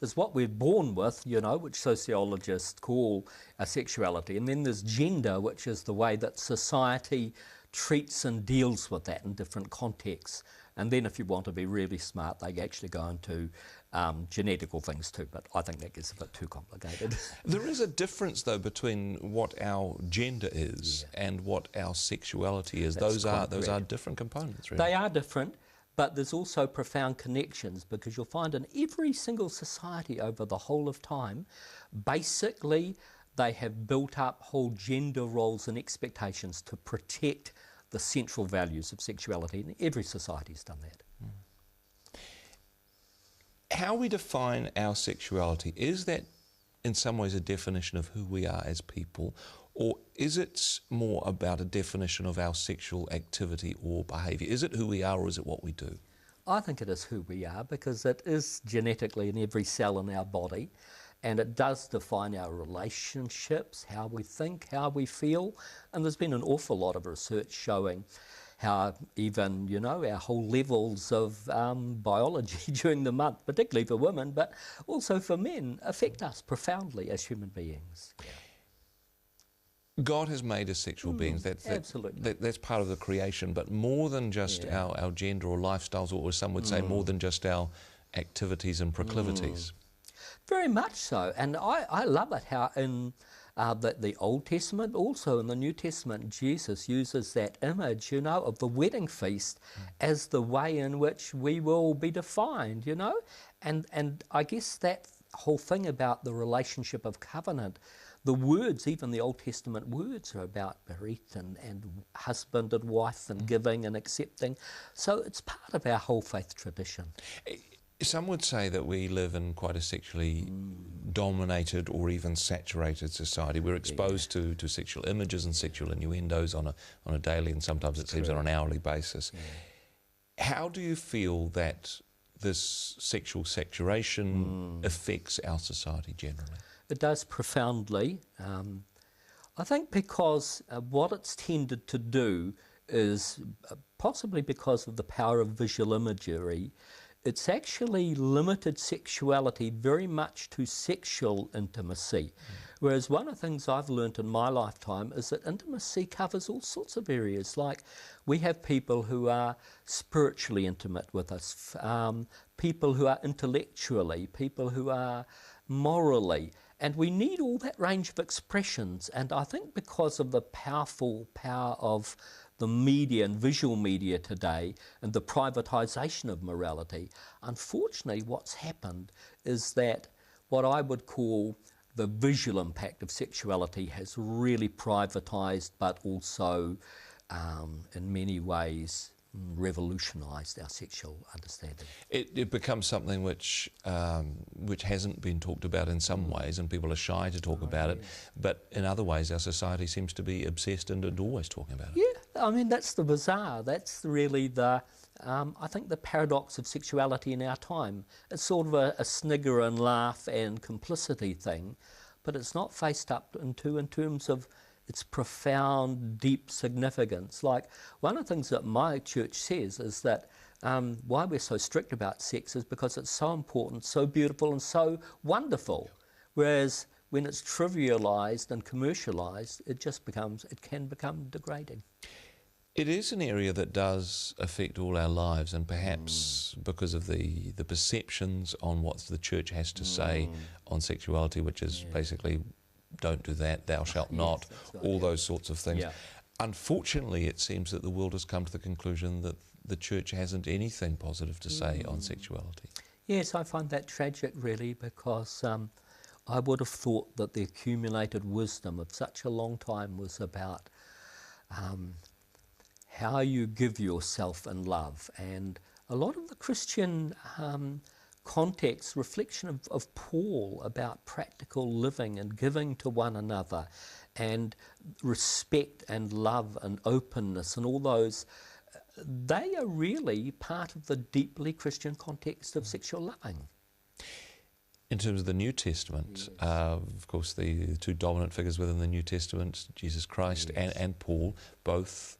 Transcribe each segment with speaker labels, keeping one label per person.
Speaker 1: there's what we're born with, you know, which sociologists call sexuality, and then there's gender, which is the way that society treats and deals with that in different contexts. And then if you want to be really smart, they actually go into genetical things too, but I think that gets a bit too complicated.
Speaker 2: There is a difference, though, between what our gender is and what our sexuality is. Those are different components, really.
Speaker 1: They are different, but there's also profound connections, because you'll find in every single society over the whole of time, basically they have built up whole gender roles and expectations to protect the central values of sexuality, and every society's done that.
Speaker 2: How we define our sexuality, is that in some ways a definition of who we are as people, or is it more about a definition of our sexual activity or behaviour? Is it who we are, or is it what we do?
Speaker 1: I think it is who we are, because it is genetically in every cell in our body, and it does define our relationships, how we think, how we feel. And there's been an awful lot of research showing how even, you know, our whole levels of biology during the month, particularly for women, but also for men, affect us profoundly as human beings.
Speaker 2: God has made us sexual beings.
Speaker 1: Absolutely.
Speaker 2: That's part of the creation, but more than just our gender or lifestyles, or some would say more than just our activities and proclivities.
Speaker 1: Very much so, and I love it how in the Old Testament, also in the New Testament, Jesus uses that image, you know, of the wedding feast as the way in which we will be defined, you know, and I guess that whole thing about the relationship of covenant, the words, even the Old Testament words, are about berit and husband and wife and giving and accepting, so it's part of our whole faith tradition.
Speaker 2: Some would say that we live in quite a sexually dominated or even saturated society. We're exposed to sexual images and sexual innuendos on a daily, and sometimes it seems on an hourly basis. How do you feel that this sexual saturation affects our society generally?
Speaker 1: It does profoundly. I think because what it's tended to do is, possibly because of the power of visual imagery, it's actually limited sexuality very much to sexual intimacy. Whereas one of the things I've learnt in my lifetime is that intimacy covers all sorts of areas. Like, we have people who are spiritually intimate with us, people who are intellectually, people who are morally, and we need all that range of expressions. And I think because of the powerful power of the media and visual media today and the privatisation of morality, unfortunately what's happened is that what I would call the visual impact of sexuality has really privatised, but also in many ways revolutionised our sexual understanding.
Speaker 2: It becomes something which hasn't been talked about in some ways, and people are shy to talk about it, but in other ways our society seems to be obsessed and always talking about it.
Speaker 1: Yeah, I mean, that's the bizarre, that's really the, I think, the paradox of sexuality in our time. It's sort of a snigger and laugh and complicity thing, but it's not faced up into in terms of its profound, deep significance. Like, one of the things that my church says is that why we're so strict about sex is because it's so important, so beautiful and so wonderful. Whereas when it's trivialised and commercialised, it can become degrading.
Speaker 2: It is an area that does affect all our lives, and perhaps because of the perceptions on what the church has to say on sexuality, which is basically, don't do that, thou shalt not, all those sorts of things. Unfortunately, it seems that the world has come to the conclusion that the church hasn't anything positive to say on sexuality.
Speaker 1: Yes, I find that tragic, really, because I would have thought that the accumulated wisdom of such a long time was about how you give yourself in love. And a lot of the Christian context, reflection of Paul about practical living and giving to one another, and respect and love and openness and all those, they are really part of the deeply Christian context of sexual loving.
Speaker 2: In terms of the New Testament, of course the two dominant figures within the New Testament, Jesus Christ and Paul, both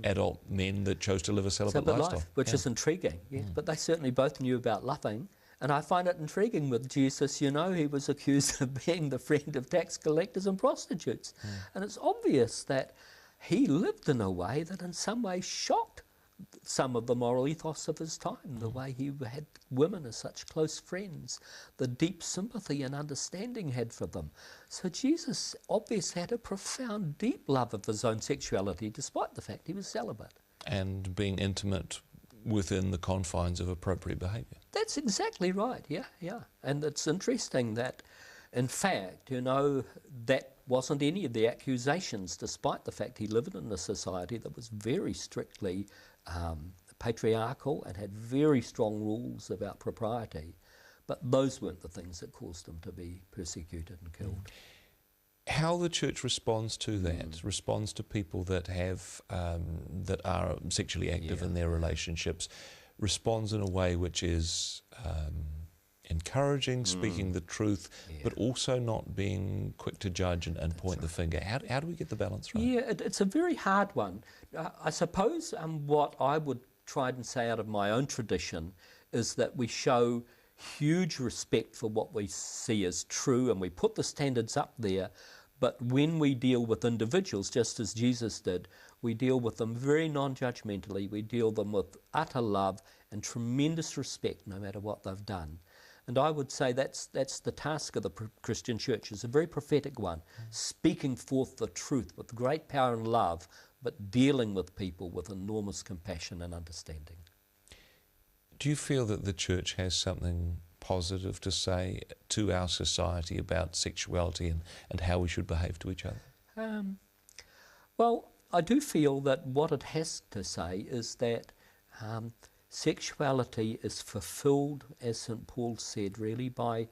Speaker 2: adult men that chose to live a celibate lifestyle.
Speaker 1: Which is intriguing, but they certainly both knew about loving, And I find it intriguing with Jesus, you know, he was accused of being the friend of tax collectors and prostitutes. And it's obvious that he lived in a way that in some ways shocked some of the moral ethos of his time, the way he had women as such close friends, the deep sympathy and understanding he had for them. So Jesus obviously had a profound, deep love of his own sexuality, despite the fact he was celibate.
Speaker 2: And being intimate within the confines of appropriate behaviour.
Speaker 1: That's exactly right, yeah. And it's interesting that, in fact, you know, that wasn't any of the accusations, despite the fact he lived in a society that was very strictly patriarchal and had very strong rules about propriety. But those weren't the things that caused him to be persecuted and killed.
Speaker 2: How the church responds to that, responds to people that have that are sexually active in their relationships, responds in a way which is encouraging, speaking the truth, but also not being quick to judge and point the finger. How do we get the balance right?
Speaker 1: Yeah, it's a very hard one. I suppose what I would try and say out of my own tradition is that we show huge respect for what we see as true, and we put the standards up there. But when we deal with individuals, just as Jesus did, we deal with them very non-judgmentally. We deal them with utter love and tremendous respect, no matter what they've done. And I would say that's the task of the Christian church. It's a very prophetic one, speaking forth the truth with great power and love, but dealing with people with enormous compassion and understanding.
Speaker 2: Do you feel that the church has something positive to say to our society about sexuality and how we should behave to each other?
Speaker 1: Well, I do feel that what it has to say is that sexuality is fulfilled, as St. Paul said, really by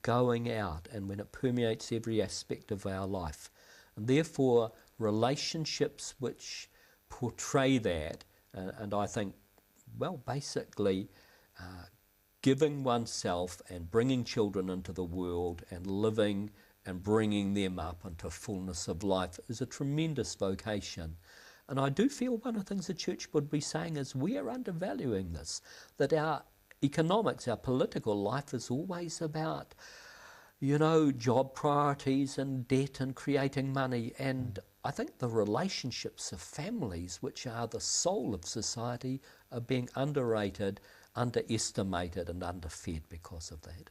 Speaker 1: going out, and when it permeates every aspect of our life. And therefore, relationships which portray that, and I think, well, basically giving oneself and bringing children into the world and living and bringing them up into fullness of life is a tremendous vocation. And I do feel one of the things the church would be saying is we are undervaluing this, that our economics, our political life is always about, you know, job priorities and debt and creating money. And I think the relationships of families, which are the soul of society, are being underrated, underestimated and underfed because of that.